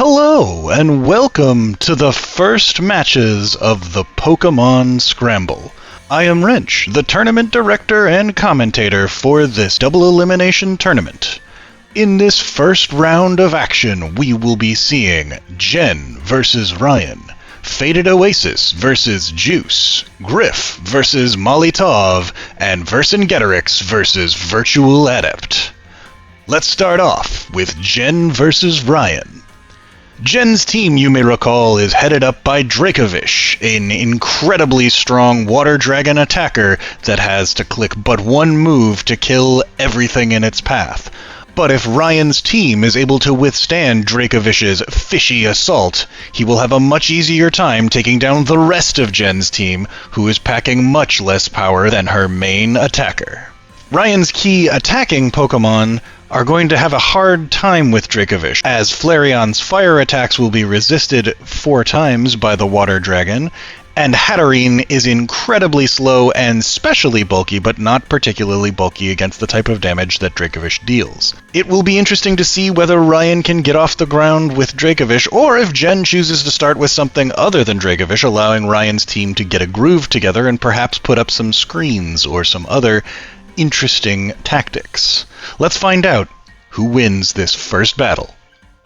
Hello, and welcome to the first matches of the Pokémon Scramble. I am Wrench, the tournament director and commentator for this double elimination tournament. In this first round of action, we will be seeing Jen versus Ryon, FadedOasis versus Djoosah, Grif versus Tauve, and Vercingetorix versus VirtualAdept. Let's start off with Jen versus Ryon. Jen's team, you may recall, is headed up by Dracovish, an incredibly strong water dragon attacker that has to click but one move to kill everything in its path. But if Ryon's team is able to withstand Dracovish's fishy assault, he will have a much easier time taking down the rest of Jen's team, who is packing much less power than her main attacker. Ryon's key attacking Pokémon are going to have a hard time with Dracovish, as Flareon's fire attacks will be resisted 4 times by the water dragon, and Hatterene is incredibly slow and specially bulky, but not particularly bulky against the type of damage that Dracovish deals. It will be interesting to see whether Ryon can get off the ground with Dracovish, or if Jen chooses to start with something other than Dracovish, allowing Ryon's team to get a groove together and perhaps put up some screens or some other interesting tactics. Let's find out who wins this first battle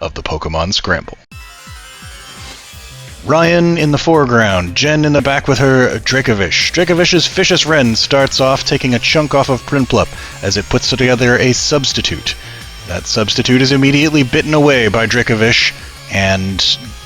of the Pokémon Scramble. Ryon in the foreground, Jen in the back with her Dracovish. Dracovish's Vicious Wren starts off taking a chunk off of Prinplup as it puts together a substitute. That substitute is immediately bitten away by Dracovish, and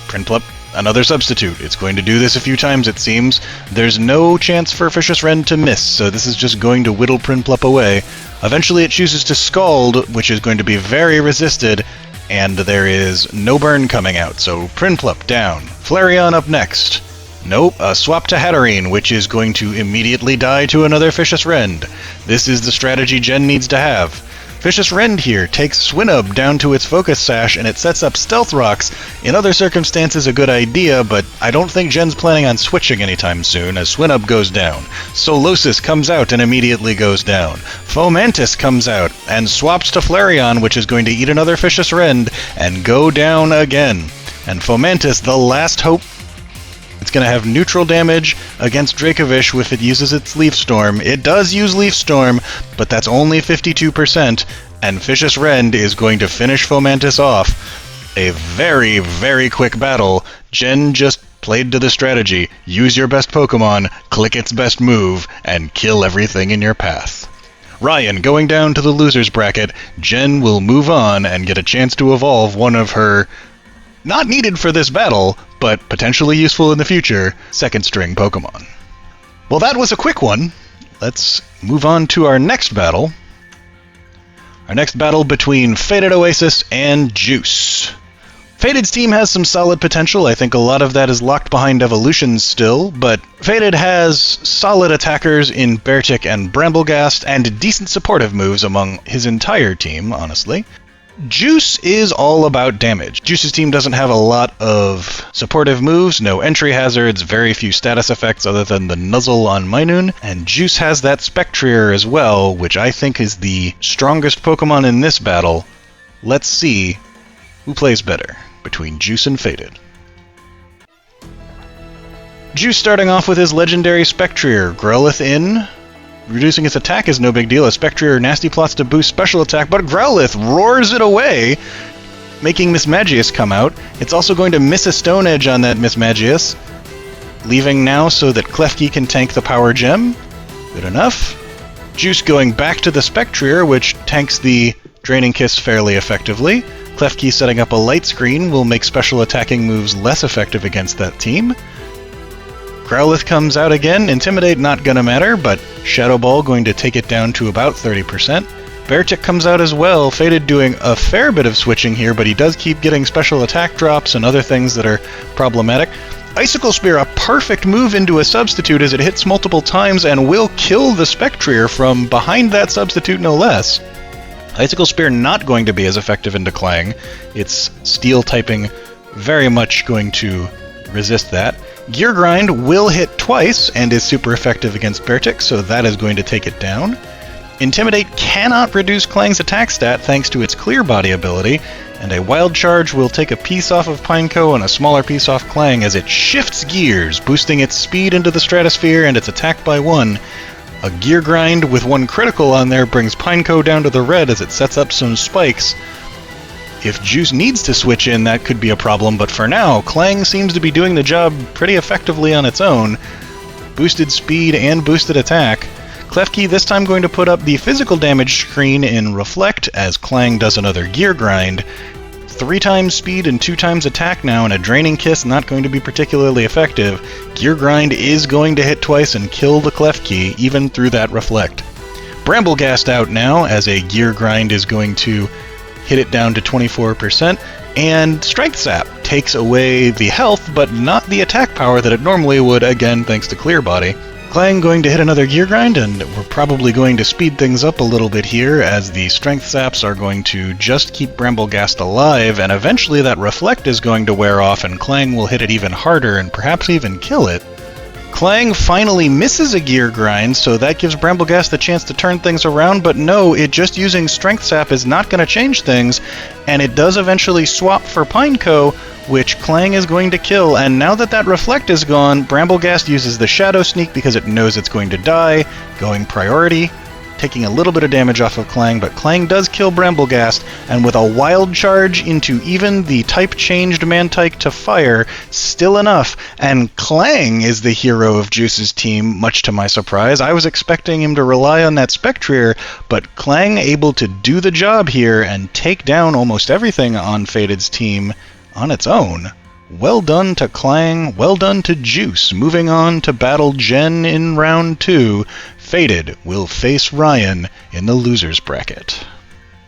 Prinplup, another substitute. It's going to do this a few times, it seems. There's no chance for Vicious Wren to miss, so this is just going to whittle Prinplup away. Eventually it chooses to Scald, which is going to be very resisted, and there is no burn coming out, so Prinplup down. Flareon up next. Nope, a swap to Hatterene, which is going to immediately die to another Vicious Wren. This is the strategy Jen needs to have. Vicious Wren here takes Swinub down to its Focus Sash, and it sets up Stealth Rocks. In other circumstances, a good idea, but I don't think Jen's planning on switching anytime soon, as Swinub goes down. Solosis comes out and immediately goes down. Fomantis comes out and swaps to Flareon, which is going to eat another Vicious Wren and go down again. And Fomantis, the last hope. It's going to have neutral damage against Dracovish if it uses its Leaf Storm. It does use Leaf Storm, but that's only 52%, and Vicious Wren is going to finish Fomantis off. A very, very quick battle. Jen just played to the strategy. Use your best Pokemon, click its best move, and kill everything in your path. Ryon going down to the loser's bracket. Jen will move on and get a chance to evolve one of her, not needed for this battle, but potentially useful in the future, second-string Pokemon. Well, that was a quick one. Let's move on to our next battle. Our next battle between FadedOasis and Djoosah. Faded's team has some solid potential. I think a lot of that is locked behind evolutions still, but Faded has solid attackers in Beartic and Bramblegast, and decent supportive moves among his entire team, honestly. Djoosah is all about damage. Djoosah's team doesn't have a lot of supportive moves, no entry hazards, very few status effects other than the Nuzzle on Minun, and Djoosah has that Spectrier as well, which I think is the strongest Pokemon in this battle. Let's see who plays better between Djoosah and Faded. Djoosah starting off with his legendary Spectrier. Growlithe in. Reducing its attack is no big deal. A Spectrier nasty plots to boost special attack, but Growlithe roars it away, making Mismagius come out. It's also going to miss a Stone Edge on that Mismagius, leaving now so that Klefki can tank the Power Gem. Good enough. Djoosah going back to the Spectrier, which tanks the Draining Kiss fairly effectively. Klefki setting up a light screen will make special attacking moves less effective against that team. Growlithe comes out again. Intimidate not gonna matter, but Shadow Ball going to take it down to about 30%. Beartic comes out as well. Faded doing a fair bit of switching here, but he does keep getting special attack drops and other things that are problematic. Icicle Spear, a perfect move into a substitute as it hits multiple times and will kill the Spectrier from behind that substitute no less. Icicle Spear not going to be as effective into Clang. Its Steel typing very much going to resist that. Gear Grind will hit twice and is super effective against Beartic, so that is going to take it down. Intimidate cannot reduce Clang's attack stat thanks to its Clear Body ability, and a Wild Charge will take a piece off of Pineco and a smaller piece off Clang as it shifts gears, boosting its speed into the stratosphere and its attack by 1. A Gear Grind with 1 critical on there brings Pineco down to the red as it sets up some spikes. If Juice needs to switch in, that could be a problem, but for now, Clang seems to be doing the job pretty effectively on its own. Boosted speed and boosted attack. Klefki this time going to put up the physical damage screen in Reflect as Clang does another Gear Grind. 3 times speed and 2 times attack now, and a Draining Kiss not going to be particularly effective. Gear Grind is going to hit twice and kill the Klefki, even through that Reflect. Bramblegast out now, as a Gear Grind is going to hit it down to 24%, and Strength Sap takes away the health, but not the attack power that it normally would, again thanks to Clear Body. Clang going to hit another Gear Grind, and we're probably going to speed things up a little bit here, as the Strength Saps are going to just keep Bramblegast alive, and eventually that Reflect is going to wear off, and Clang will hit it even harder, and perhaps even kill it. Clang finally misses a Gear Grind, so that gives Bramblegast the chance to turn things around, but no, it just using Strength Sap is not going to change things, and it does eventually swap for Pineco, which Clang is going to kill, and now that that Reflect is gone, Bramblegast uses the Shadow Sneak because it knows it's going to die, going priority, taking a little bit of damage off of Clang, but Clang does kill Bramblegast, and with a Wild Charge into even the type-changed Mantike to fire, still enough, and Clang is the hero of Juice's team, much to my surprise. I was expecting him to rely on that Spectrier, but Clang able to do the job here and take down almost everything on Faded's team on its own. Well done to Clang, well done to Juice. Moving on to battle Jen in round 2, Faded will face Ryon in the losers bracket.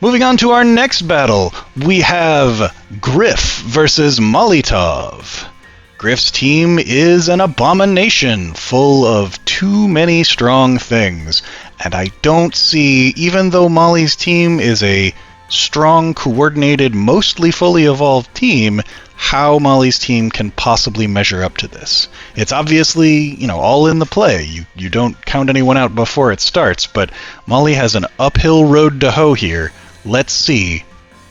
Moving on to our next battle, we have Grif versus Molotov. Grif's team is an abomination full of too many strong things, and I don't see, even though Molly's team is a strong, coordinated, mostly fully evolved team, how Molly's team can possibly measure up to this. It's obviously, all in the play. You don't count anyone out before it starts, but Molly has an uphill road to hoe here. Let's see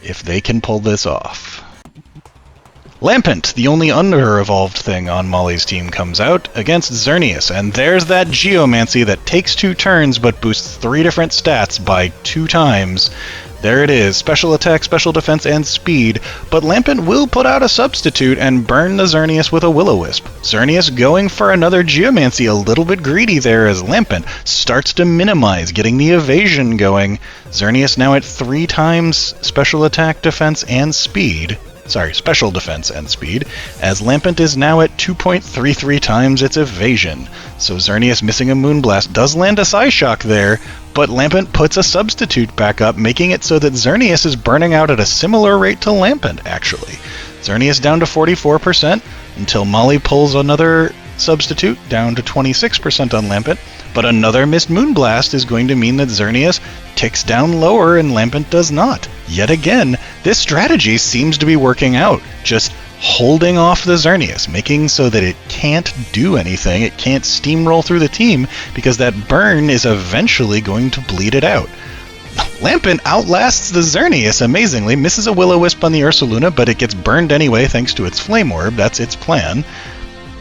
if they can pull this off. Lampent, the only under-evolved thing on Molly's team, comes out against Xerneas, and there's that Geomancy that takes 2 turns but boosts 3 different stats by 2 times. There it is, special attack, special defense, and speed, but Lampent will put out a substitute and burn the Xerneas with a Will-O-Wisp. Xerneas going for another Geomancy, a little bit greedy there as Lampent starts to minimize, getting the evasion going. Xerneas now at 3 times special attack, defense, and speed. Special defense and speed, as Lampent is now at 2.33 times its evasion. So Xerneas missing a Moonblast does land a Psyshock there, but Lampent puts a substitute back up, making it so that Xerneas is burning out at a similar rate to Lampent, actually. Xerneas down to 44%, until Molly pulls another substitute down to 26% on Lampent, but another missed Moonblast is going to mean that Xerneas ticks down lower and Lampent does not. Yet again, this strategy seems to be working out, just holding off the Xerneas, making so that it can't do anything, it can't steamroll through the team, because that burn is eventually going to bleed it out. Lampent outlasts the Xerneas amazingly, misses a Will-O-Wisp on the Ursaluna, but it gets burned anyway thanks to its Flame Orb, that's its plan.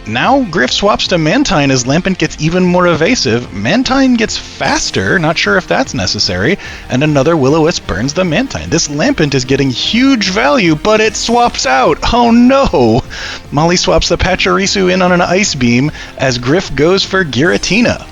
Now Grif swaps to Mantine as Lampent gets even more evasive. Mantine gets faster, not sure if that's necessary, and another Will-O-Wisp burns the Mantine. This Lampent is getting huge value, but it swaps out! Oh no! Molly swaps the Pachirisu in on an Ice Beam as Grif goes for Giratina.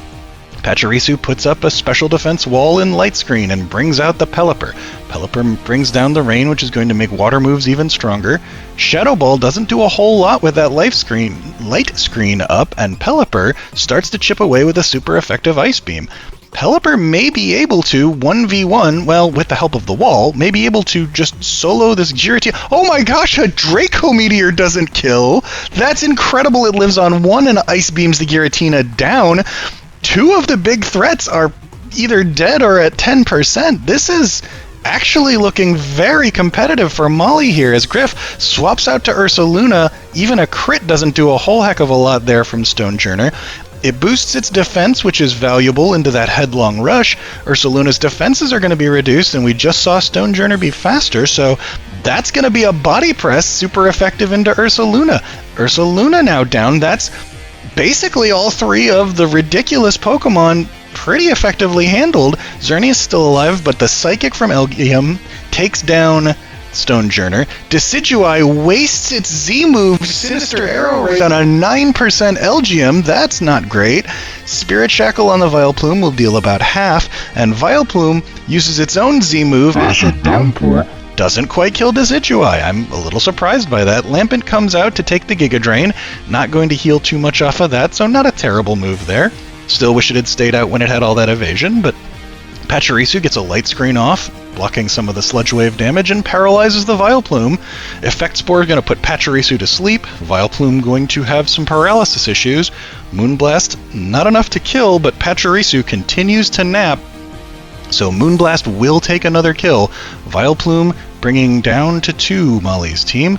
Pachirisu puts up a special defense wall in Light Screen and brings out the Pelipper. Pelipper brings down the rain, which is going to make water moves even stronger. Shadow Ball doesn't do a whole lot with that Light Screen up, and Pelipper starts to chip away with a super effective Ice Beam. Pelipper may be able to 1v1, well, with the help of the wall, may be able to just solo this Giratina. Oh my gosh, a Draco Meteor doesn't kill! That's incredible, it lives on 1 and Ice Beams the Giratina down. 2 of the big threats are either dead or at 10%. This is actually looking very competitive for Molly here as Grif swaps out to Ursaluna. Even a crit doesn't do a whole heck of a lot there from Stonechurner. It boosts its defense, which is valuable into that headlong rush. Ursaluna's defenses are going to be reduced, and we just saw Stonechurner be faster, so That's going to be a body press super effective into Ursaluna. Ursaluna now down. That's basically all three of the ridiculous Pokemon pretty effectively handled. Xerneas still alive, but the Psychic from Elgyem takes down Stonejourner. Decidueye wastes its Z-move, Sinister Arrow Raid, on a 9% Elgyem. That's not great. Spirit Shackle on the Vileplume will deal about half, and Vileplume uses its own Z-move, Acid Downpour. Doesn't quite kill Decidueye. I'm a little surprised by that. Lampent comes out to take the Giga Drain. Not going to heal too much off of that, so not a terrible move there. Still wish it had stayed out when it had all that evasion, but Pachirisu gets a light screen off, blocking some of the Sludge Wave damage, and paralyzes the Vileplume. Effect Spore is going to put Pachirisu to sleep. Vileplume going to have some paralysis issues. Moonblast, not enough to kill, but Pachirisu continues to nap, so Moonblast will take another kill. Vileplume bringing down to 2 Molly's team.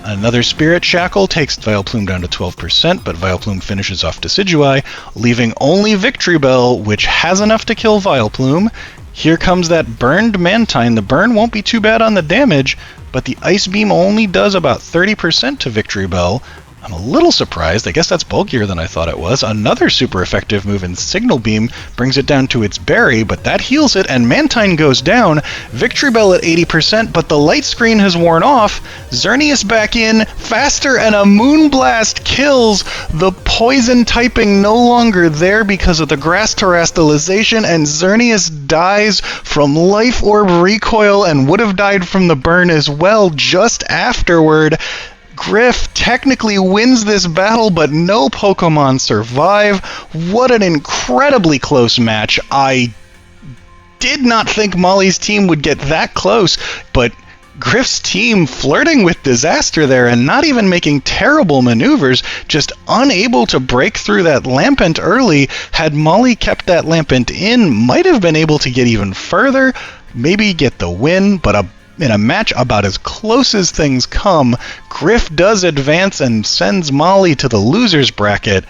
Another Spirit Shackle takes Vileplume down to 12%, but Vileplume finishes off Decidueye, leaving only Victory Bell, which has enough to kill Vileplume. Here comes that burned Mantine. The burn won't be too bad on the damage, but the Ice Beam only does about 30% to Victory Bell. I'm a little surprised. I guess that's bulkier than I thought it was. Another super effective move in Signal Beam brings it down to its berry, but that heals it, and Mantine goes down. Victory Bell at 80%, but the light screen has worn off. Xerneas back in, faster, and a Moonblast kills. The poison typing no longer there because of the Grass Terastallization, and Xerneas dies from Life Orb recoil and would have died from the burn as well just afterward. Grif technically wins this battle, but no Pokemon survive. What an incredibly close match. I did not think Molly's team would get that close, but Grif's team flirting with disaster there and not even making terrible maneuvers, just unable to break through that Lampent early. Had Molly kept that Lampent in, might have been able to get even further, maybe get the win, but in a match about as close as things come, Grif does advance and sends Molly to the loser's bracket.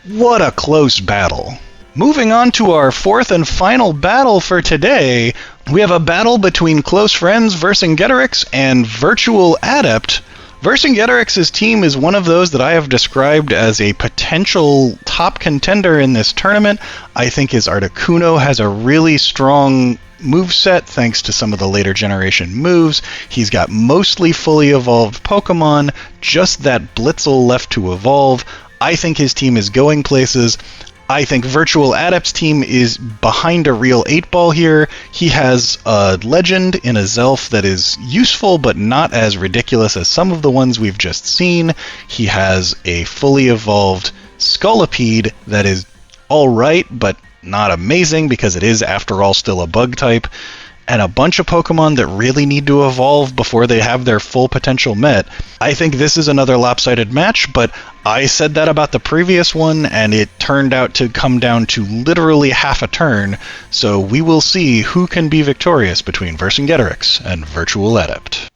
What a close battle. Moving on to our fourth and final battle for today, we have a battle between close friends Vercingetorix and VirtualAdept. Vercingetorix's team is one of those that I have described as a potential top contender in this tournament. I think his Articuno has a really strong moveset thanks to some of the later generation moves. He's got mostly fully evolved Pokemon, just that Blitzel left to evolve. I think his team is going places. I think VirtualAdept's team is behind a real 8-ball here. He has a legend in a Zelf that is useful but not as ridiculous as some of the ones we've just seen. He has a fully evolved Scolipede that is alright, but not amazing because it is, after all, still a bug type, and a bunch of Pokemon that really need to evolve before they have their full potential met. I think this is another lopsided match, but I said that about the previous one, and it turned out to come down to literally half a turn, so we will see who can be victorious between Vercingetorix and VirtualAdept.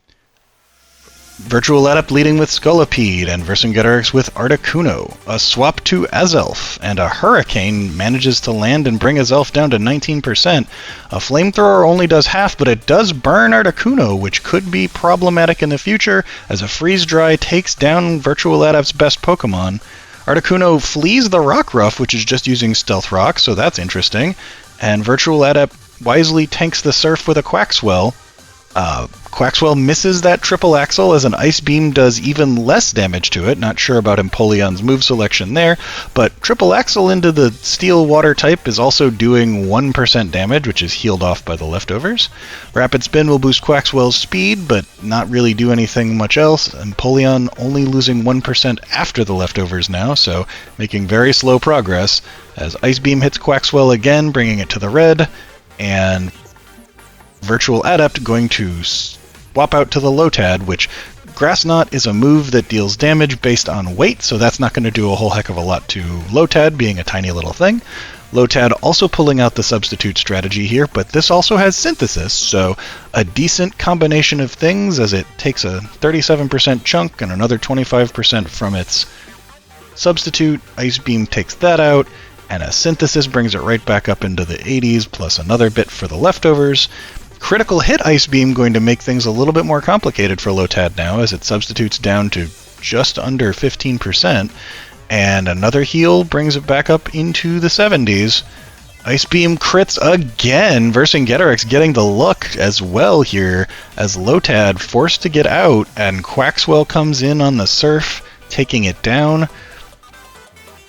VirtualAdept leading with Scolipede, and Vercingetorix with Articuno. A swap to Azelf, and a Hurricane manages to land and bring Azelf down to 19%. A Flamethrower only does half, but it does burn Articuno, which could be problematic in the future, as a Freeze Dry takes down VirtualAdept's best Pokemon. Articuno flees the Rockruff, which is just using Stealth Rock, so that's interesting, and VirtualAdept wisely tanks the Surf with a Quaxwell. Quaxwell misses that triple axle as an Ice Beam does even less damage to it. Not sure about Empoleon's move selection there, but triple axle into the Steel Water type is also doing 1% damage, which is healed off by the leftovers. Rapid Spin will boost Quaxwell's speed, but not really do anything much else. Empoleon only losing 1% after the leftovers now, so making very slow progress, as Ice Beam hits Quaxwell again, bringing it to the red, and VirtualAdept going to swap out to the Lotad, which Grass Knot is a move that deals damage based on weight, so that's not going to do a whole heck of a lot to Lotad, being a tiny little thing. Lotad also pulling out the substitute strategy here, but this also has Synthesis, so a decent combination of things, as it takes a 37% chunk and another 25% from its substitute. Ice Beam takes that out, and a Synthesis brings it right back up into the 80s, plus another bit for the leftovers. Critical hit Ice Beam going to make things a little bit more complicated for Lotad now, as it substitutes down to just under 15%, and another heal brings it back up into the 70s. Ice Beam crits again. Vercingetorix getting the look as well here, as Lotad forced to get out, and Quaxwell comes in on the Surf, taking it down.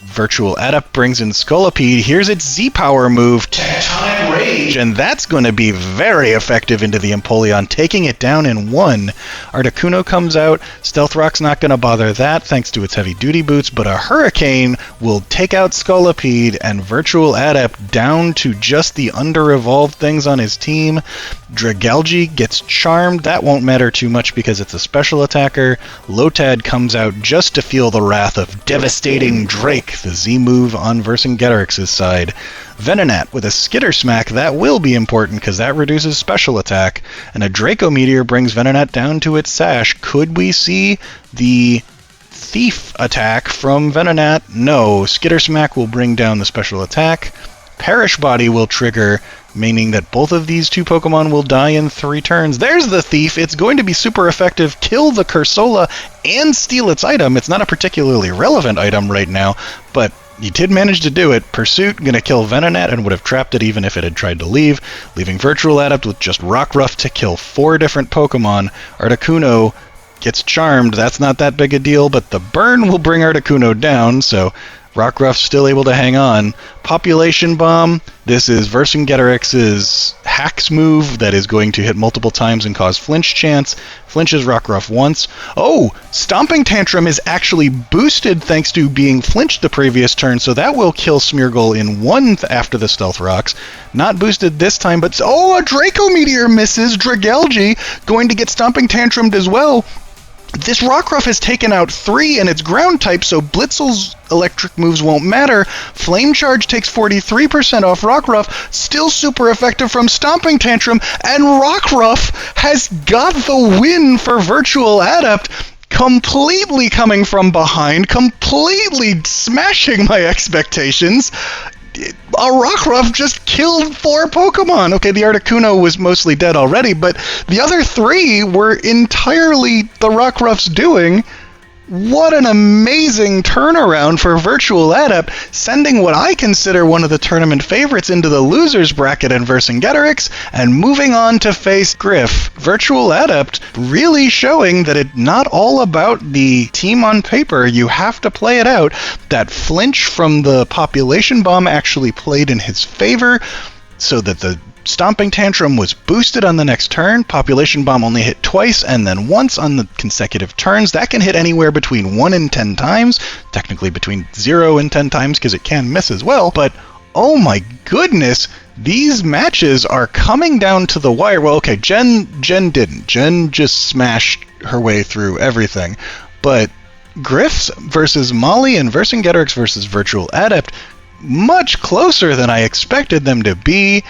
VirtualAdept brings in Scolipede. Here's its Z-Power move, Tectonic Rage, and that's going to be very effective into the Empoleon, taking it down in one. Articuno comes out. Stealth Rock's not going to bother that thanks to its heavy-duty boots, but a Hurricane will take out Scolipede, and VirtualAdept down to just the under-evolved things on his team. Dragalge gets charmed. That won't matter too much because it's a special attacker. Lotad comes out just to feel the wrath of Devastating Drake, the Z move on Vercingetorix's side. Venonat with a Skitter Smack, that will be important because that reduces special attack. And a Draco Meteor brings Venonat down to its sash. Could we see the Thief attack from Venonat? No. Skitter Smack will bring down the special attack. Perish Body will trigger, meaning that both of these two Pokemon will die in 3 turns. There's the Thief! It's going to be super effective, kill the Cursola, and steal its item. It's not a particularly relevant item right now, but you did manage to do it. Pursuit, gonna kill Venonat, and would have trapped it even if it had tried to leave, leaving VirtualAdept with just Rockruff to kill 4 different Pokemon. Articuno gets charmed. That's not that big a deal, but the burn will bring Articuno down, so Rockruff's still able to hang on. Population Bomb. This is Vercingetorix's Hacks move that is going to hit multiple times and cause flinch chance. Flinches Rockruff once. Oh! Stomping Tantrum is actually boosted thanks to being flinched the previous turn, so that will kill Smeargle in one after the Stealth Rocks. Not boosted this time, but... Oh! A Draco Meteor misses! Dragalge going to get Stomping Tantrumed as well. This Rockruff has taken out 3 and it's ground type, so Blitzel's electric moves won't matter. Flame Charge takes 43% off Rockruff, still super effective from Stomping Tantrum, and Rockruff has got the win for VirtualAdept, completely coming from behind, completely smashing my expectations. A Rockruff just killed 4 Pokemon. Okay, the Articuno was mostly dead already, but the other 3 were entirely the Rockruff's doing. What an amazing turnaround for VirtualAdept, sending what I consider one of the tournament favorites into the losers bracket in Vercingetorix, and moving on to face Grif. VirtualAdept really showing that it's not all about the team on paper. You have to play it out. That flinch from the Population Bomb actually played in his favor, so that the Stomping Tantrum was boosted on the next turn. Population Bomb only hit twice and then once on the consecutive turns. That can hit anywhere between 1 and 10 times. Technically between 0 and 10 times because it can miss as well. But oh my goodness, these matches are coming down to the wire. Well, okay, Jen didn't. Jen just smashed her way through everything. But Grif's versus Molly and Vercingetorix versus VirtualAdept, much closer than I expected them to be.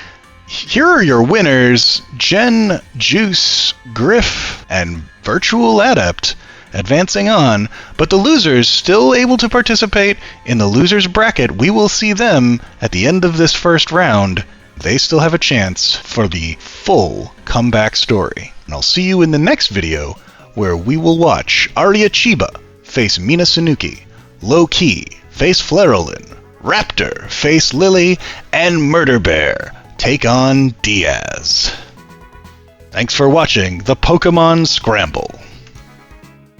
Here are your winners: Jen, Juice, Grif, and VirtualAdept advancing on, but the losers still able to participate in the losers bracket. We will see them at the end of this first round. They still have a chance for the full comeback story. And I'll see you in the next video, where we will watch Arya Chiba face Mina Sanuki, Low-Key face Flarolin, Raptor face Lily, and Murder Bear take on Diaz. Thanks for watching the Pokémon Scramble.